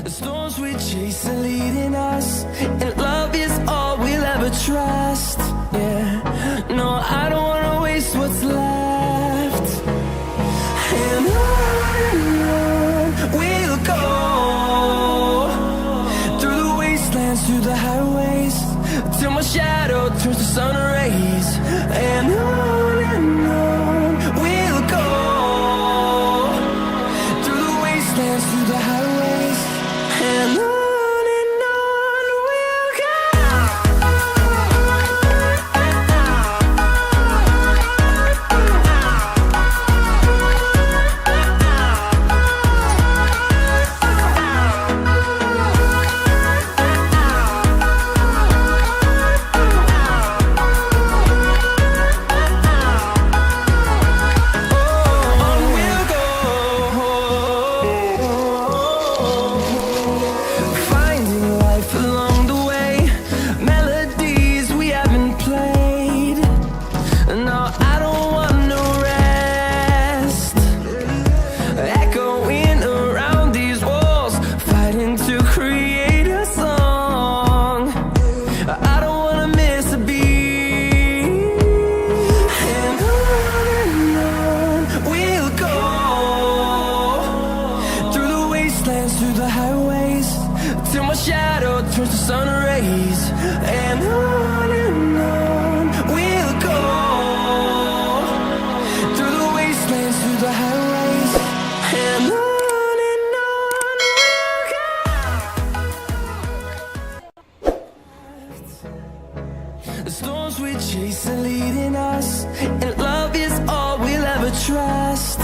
The storms we chase are leading us, and love is all we'll ever trust. Yeah, no, I don't wanna waste what's left. And on we'll go, through the wastelands, through the highways, till my shadow turns to sun rays. And on we'll go, through the wastelands, through the highways, and on we'll go. Through the highways, till my shadow turns to sun rays. And on we'll go, through the wastelands, through the highways, and on we'll go. The storms we chase are leading us, and love is all we'll ever trust.